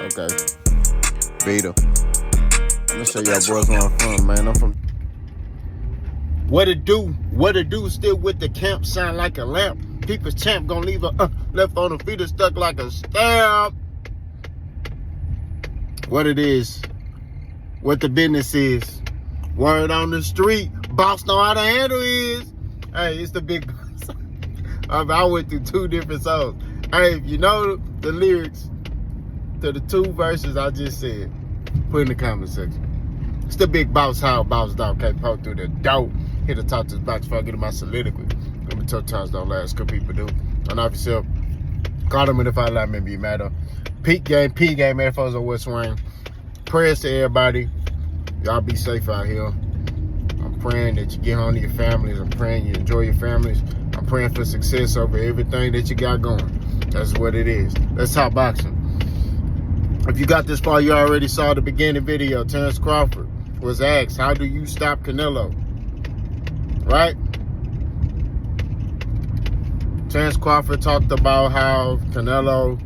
Okay. Beta. I'm gonna show y'all boys where I'm from, man. I'm from. What it do? What it do? Still with the camp, shine like a lamp. People's champ gonna leave a left on the feet is stuck like a stamp. What it is, what the business is. Word on the street, boss know how to handle is. Hey, it's the big boss. I went through 2 different songs. Hey, if you know the lyrics to the 2 verses I just said, put in the comment section. It's the big boss, how boss dog can't poke through the door. Hit the top to the box before I get to my soliloquy. Let me tough times don't last, good people do. Unoff yourself. Call them in if I lie, maybe you matter. Peak game, P game, Air Force on West Wing. Prayers to everybody. Y'all be safe out here. I'm praying that you get home to your families. I'm praying you enjoy your families. I'm praying for success over everything that you got going. That's what it is. Let's talk boxing. If you got this far, you already saw the beginning video. Terence Crawford was asked, how do you stop Canelo? Right? Terence Crawford talked about how Canelo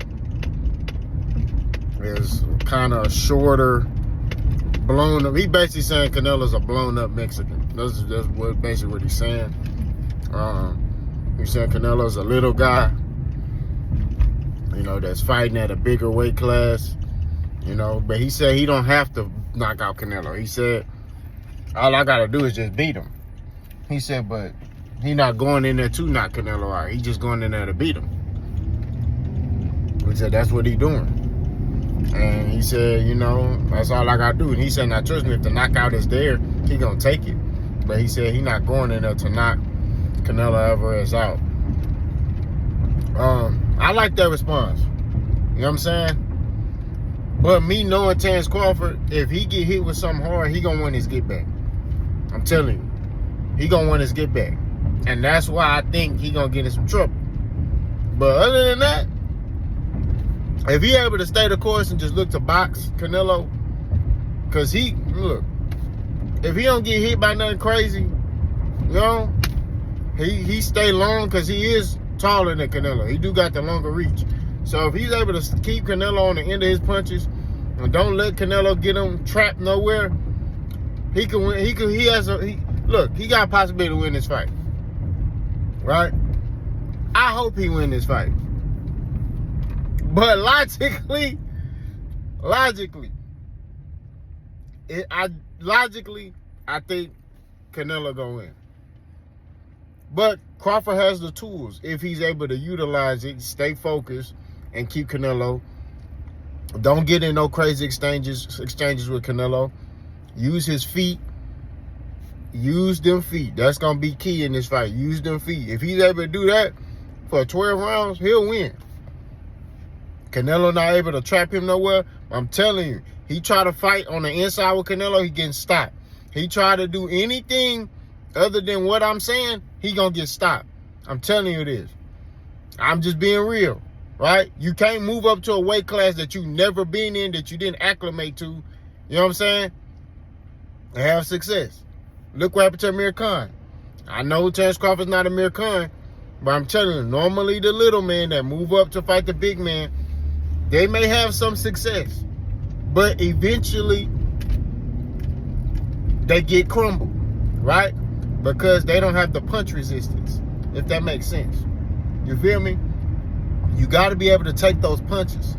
is kind of shorter, blown up. He basically saying Canelo's a blown up Mexican. That's basically what he's saying. He's saying Canelo's a little guy, you know, that's fighting at a bigger weight class, you know. But he said he don't have to knock out Canelo. He said all I gotta do is just beat him. He said, but he not going in there to knock Canelo out. He just going in there to beat him. He said that's what he doing. And he said, you know, that's all I got to do. And he said, now, trust me, if the knockout is there, he going to take it. But he said he not going in there to knock Canelo Alvarez out. I like that response. You know what I'm saying? But me knowing Terence Crawford, if he get hit with something hard, he going to win his get back. I'm telling you. He going to win his get back. And that's why I think he going to get in some trouble. But other than that, if he able to stay the course and just look to box Canelo, because if he don't get hit by nothing crazy, you know, he stay long because he is taller than Canelo. He do got the longer reach. So if he's able to keep Canelo on the end of his punches and don't let Canelo get him trapped nowhere, he can win. He got a possibility to win this fight. Right? I hope he win this fight. But logically, I think Canelo gonna win. But Crawford has the tools if he's able to utilize it, stay focused, and keep Canelo. Don't get in no crazy exchanges with Canelo. Use his feet. Use them feet. That's gonna be key in this fight. Use them feet. If he's able to do that for 12 rounds, he'll win. Canelo not able to trap him nowhere. I'm telling you, he try to fight on the inside with Canelo, he getting stopped. He try to do anything other than what I'm saying, he gonna get stopped. I'm telling you this. I'm just being real, right? You can't move up to a weight class that you never been in, that you didn't acclimate to. You know what I'm saying? And have success. Look what happened to Amir Khan. I know Terence Crawford's not Amir Khan, but I'm telling you, normally the little man that move up to fight the big man, they may have some success, but eventually they get crumbled, right? Because they don't have the punch resistance, if that makes sense. You feel me? You got to be able to take those punches,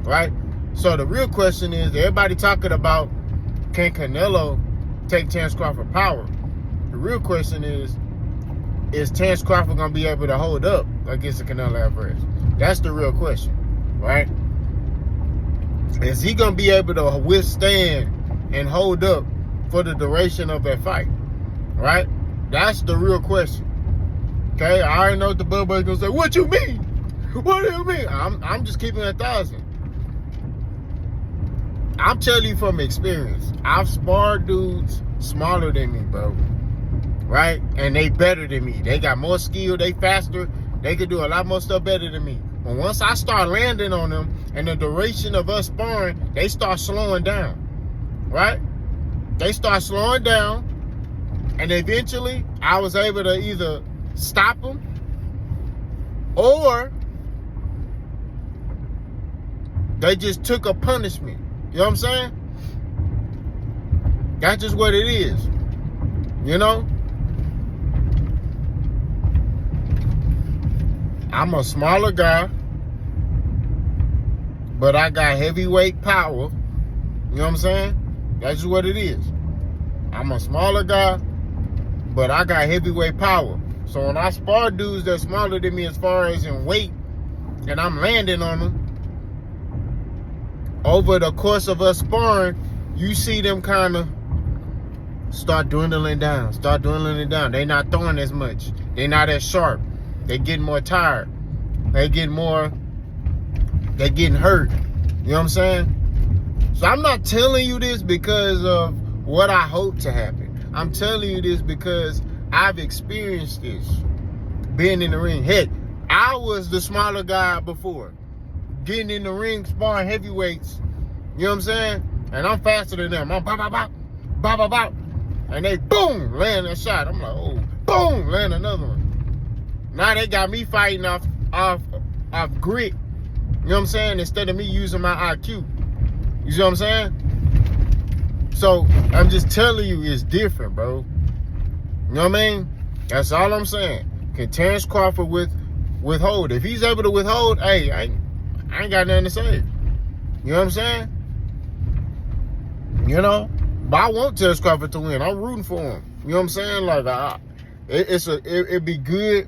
right? So the real question is, everybody talking about, can Canelo take Terence Crawford power? The real question is Terence Crawford going to be able to hold up against the Canelo Alvarez? That's the real question, right? Is he going to be able to withstand and hold up for the duration of that fight? Right? That's the real question. Okay? I already know what the Bubba's going to say. What you mean? What do you mean? I'm just keeping 1,000. I'm telling you from experience. I've sparred dudes smaller than me, bro. Right? And they better than me. They got more skill. They faster. They can do a lot more stuff better than me. But once I start landing on them, and the duration of us sparring, they start slowing down, right? They start slowing down, and eventually I was able to either stop them or They just took a punishment. You know what I'm saying? That's just what it is. You know? I'm a smaller guy, but I got heavyweight power. You know what I'm saying? That's just what it is. I'm a smaller guy, but I got heavyweight power. So when I spar dudes that's smaller than me as far as in weight, and I'm landing on them, over the course of us sparring, you see them kind of start dwindling down. They not throwing as much. They not as sharp. They getting more tired. They getting hurt. You know what I'm saying? So I'm not telling you this because of what I hope to happen. I'm telling you this because I've experienced this. Being in the ring. Heck, I was the smaller guy before. Getting in the ring, sparring heavyweights. You know what I'm saying? And I'm faster than them. I'm bop, bop, bop, bop, bop, bop. And they, boom, land a shot. I'm like, oh, boom, land another one. Now they got me fighting off grit. You know what I'm saying? Instead of me using my IQ. You see what I'm saying? So, I'm just telling you, it's different, bro. You know what I mean? That's all I'm saying. Can Terence Crawford withhold? If he's able to withhold, hey, I ain't got nothing to say. You know what I'm saying? You know? But I want Terence Crawford to win. I'm rooting for him. You know what I'm saying? Like, it'd be good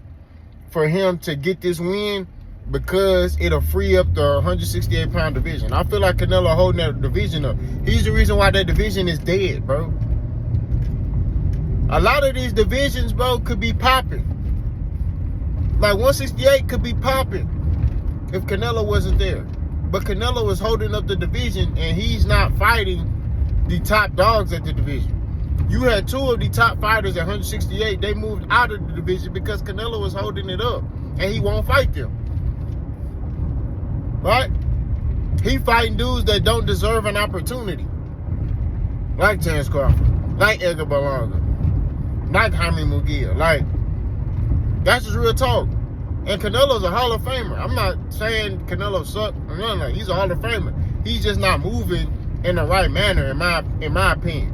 for him to get this win because it'll free up the 168-pound division. I feel like Canelo holding that division up. He's the reason why that division is dead, bro. A lot of these divisions, bro, could be popping. Like 168 could be popping if Canelo wasn't there. But Canelo is holding up the division, and he's not fighting the top dogs at the division. You had two of the top fighters at 168. They moved out of the division because Canelo was holding it up, and he won't fight them. Right? He fighting dudes that don't deserve an opportunity. Like Terence Crawford. Like Edgar Berlanga. Like Jaime Munguia. Like, that's just real talk. And Canelo's a Hall of Famer. I'm not saying Canelo sucked or nothing like that. He's a Hall of Famer. He's just not moving in the right manner, in my opinion.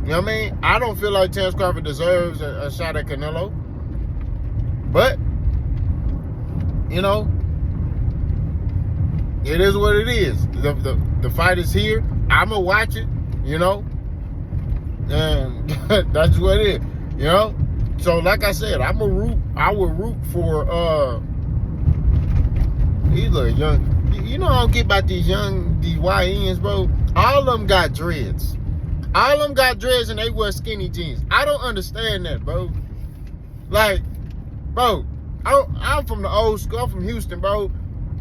You know what I mean? I don't feel like Terence Crawford deserves a shot at Canelo. But, you know, it is what it is. The fight is here. I'ma watch it, you know. And that's what it is. You know? So like I said, I would root for these little young. You know I don't get about these YNs, bro. All of them got dreads. All of them got dreads and they wear skinny jeans. I don't understand that, bro. Like, bro, I'm from the old school. I'm from Houston, bro.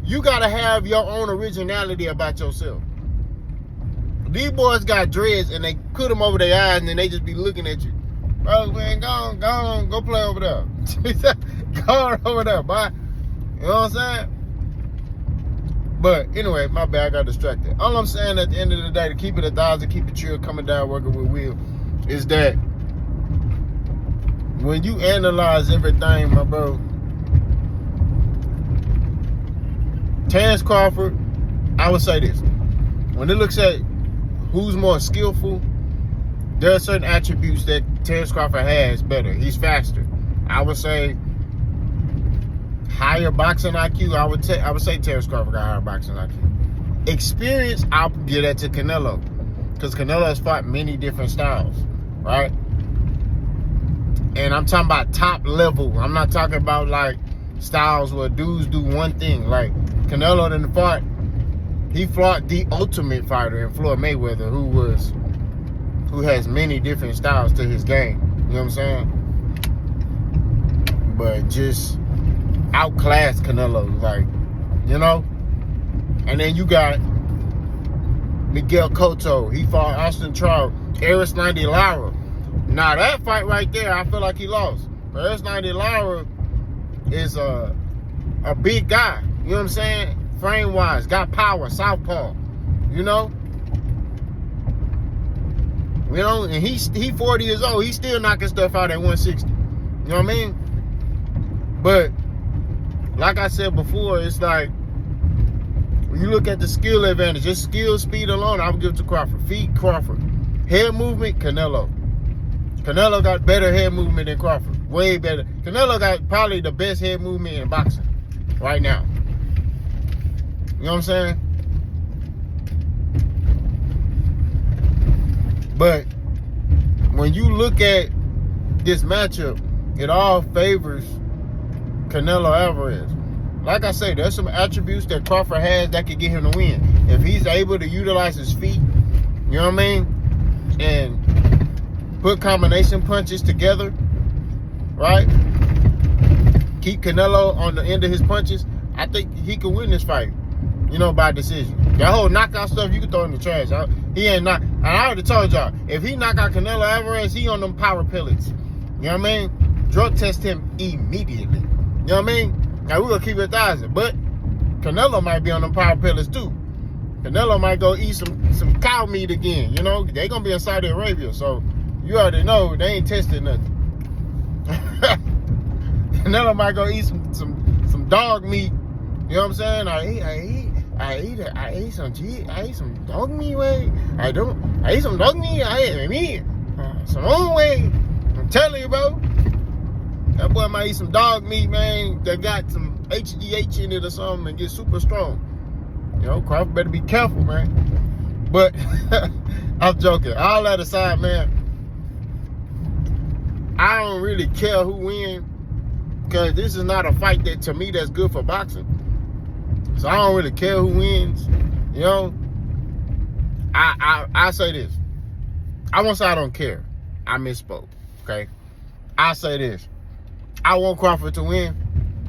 You gotta have your own originality about yourself. These boys got dreads and they put them over their eyes and then they just be looking at you. Bro, man, go on, go play over there. Go on over there, boy. You know what I'm saying? But anyway, my bad, I got distracted. All I'm saying at the end of the day, to keep it 1,000, keep it chill, coming down, working with Will, is that when you analyze everything, my bro, Terence Crawford, I would say this. When it looks at who's more skillful, there are certain attributes that Terence Crawford has better. He's faster. I would say higher boxing IQ. I would say Terence Crawford got higher boxing IQ. Experience, I'll give that to Canelo, because Canelo has fought many different styles, right? And I'm talking about top level. I'm not talking about like styles where dudes do one thing. Like Canelo didn't fought. He fought the ultimate fighter in Floyd Mayweather, who has many different styles to his game. You know what I'm saying? But just outclassed Canelo, like, you know? And then you got Miguel Cotto. He fought Austin Trout, Erislandy Lara. Now that fight right there, I feel like he lost. But Erislandy Lara is a big guy. You know what I'm saying? Frame-wise, got power, southpaw. You know? You know, and he 40 years old. He's still knocking stuff out at 160. You know what I mean? But like I said before, it's like When you look at the skill advantage, just skill, speed alone, I would give it to Crawford. Feet, Crawford. Head movement, Canelo. Canelo got better head movement than Crawford. Way better. Canelo got probably the best head movement in boxing right now. You know what I'm saying? But when you look at this matchup, it all favors Canelo Alvarez. Like I say, there's some attributes that Crawford has that could get him to win. If he's able to utilize his feet, you know what I mean? And put combination punches together, right? Keep Canelo on the end of his punches, I think he could win this fight, you know, by decision. That whole knockout stuff, you can throw in the trash. He ain't not. And I already told y'all, if he knock out Canelo Alvarez, he on them power pellets. You know what I mean? Drug test him immediately. You know what I mean? Now, we're going to keep it 1,000. But Canelo might be on them power pellets, too. Canelo might go eat some cow meat again. You know, they going to be in Saudi Arabia. So, you already know they ain't tested nothing. Canelo might go eat some dog meat. You know what I'm saying? I ate some dog meat way. I ate some dog meat. I ate meat. Some own way. I'm telling you, bro. That boy might eat some dog meat, man, that got some HGH in it or something and get super strong. You know, Crawford better be careful, man. But I'm joking. All that aside, man, I don't really care who wins, because this is not a fight that, to me, that's good for boxing. So I don't really care who wins. You know, I say this. I won't say I don't care. I misspoke, okay? I say this. I want Crawford to win,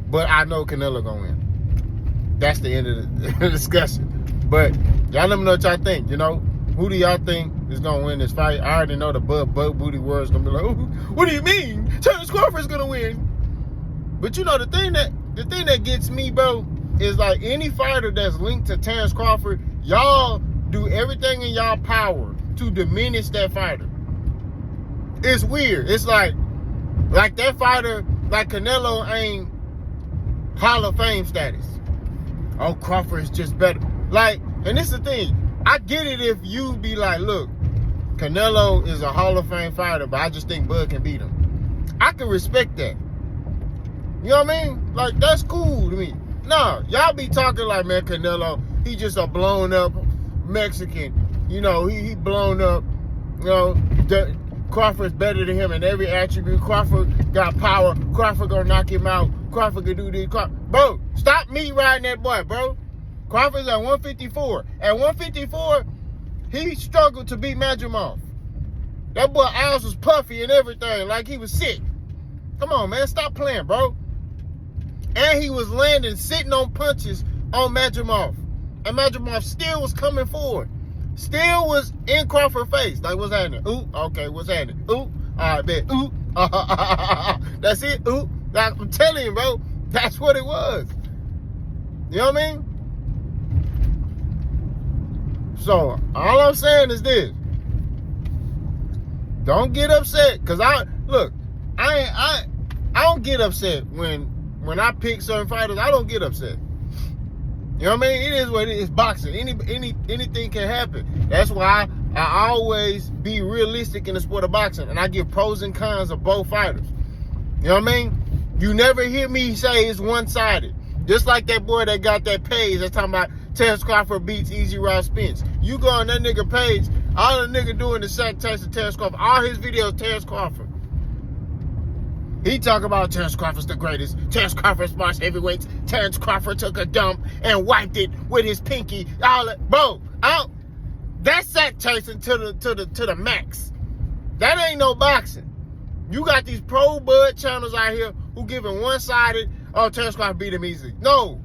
but I know Canelo gonna win. That's the end of the discussion. But y'all let me know what y'all think. You know, who do y'all think is gonna win this fight? I already know the Bud Booty world's gonna be like, oh, what do you mean? Terence Crawford's gonna win. But you know, the thing that gets me, bro, is like any fighter that's linked to Terence Crawford, y'all do everything in y'all power to diminish that fighter. It's weird. It's like that fighter, like Canelo, ain't Hall of Fame status. Oh, Crawford is just better. Like, and this is the thing. I get it if you be like, look, Canelo is a Hall of Fame fighter, but I just think Bud can beat him. I can respect that. You know what I mean? Like, that's cool to me. Nah, y'all be talking like, man, Canelo, he just a blown up Mexican. You know, he blown up, you know, Crawford's better than him in every attribute. Crawford got power. Crawford gonna knock him out. Crawford can do this. Bro, stop me riding that boy, bro. Crawford's at 154. At 154, he struggled to beat Madrimov. That boy eyes was puffy and everything, like he was sick. Come on, man, stop playing, bro. And he was landing, sitting on punches on Madrimov. And Madrimov still was coming forward. Still was in Crawford's face. Like, what's happening? Ooh, okay, what's happening? Ooh, all right, bet. Ooh, that's it. Ooh, like, I'm telling you, bro, that's what it was. You know what I mean? So, all I'm saying is this. Don't get upset, because I don't get upset when I pick certain fighters. I don't get upset. You know what I mean? It is what it is. Boxing. Anything can happen. That's why I always be realistic in the sport of boxing, and I give pros and cons of both fighters. You know what I mean? You never hear me say it's one-sided. Just like that boy that got that page that's talking about Terence Crawford beats Easy Rod Spence. You go on that nigga page, all the nigga doing the sack Tyson Terence Crawford. All his videos, Terence Crawford. He talk about Terence Crawford's the greatest. Terence Crawford sparks heavyweights. Terence Crawford took a dump and wiped it with his pinky. All that, bro. That's sack Tyson to the max. That ain't no boxing. You got these pro bud channels out here who giving one-sided. Oh, Terence Crawford beat him easily. No,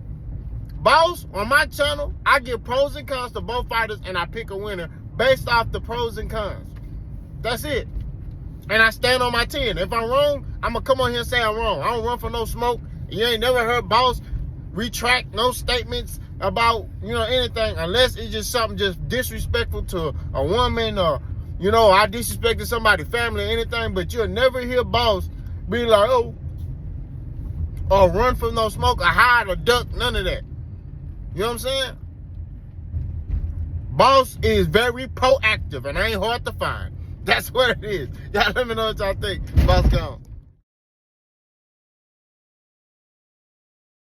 boss. On my channel, I give pros and cons to both fighters, and I pick a winner based off the pros and cons. That's it. And I stand on my 10. If I'm wrong, I'm going to come on here and say I'm wrong. I don't run for no smoke. You ain't never heard boss retract no statements about, you know, anything, unless it's just something just disrespectful to a woman, or, you know, I disrespected somebody's family or anything. But you'll never hear boss be like, oh, or run from no smoke or hide or duck, none of that. You know what I'm saying? Boss is very proactive and ain't hard to find. That's what it is. Y'all let me know what y'all think. Boss gone.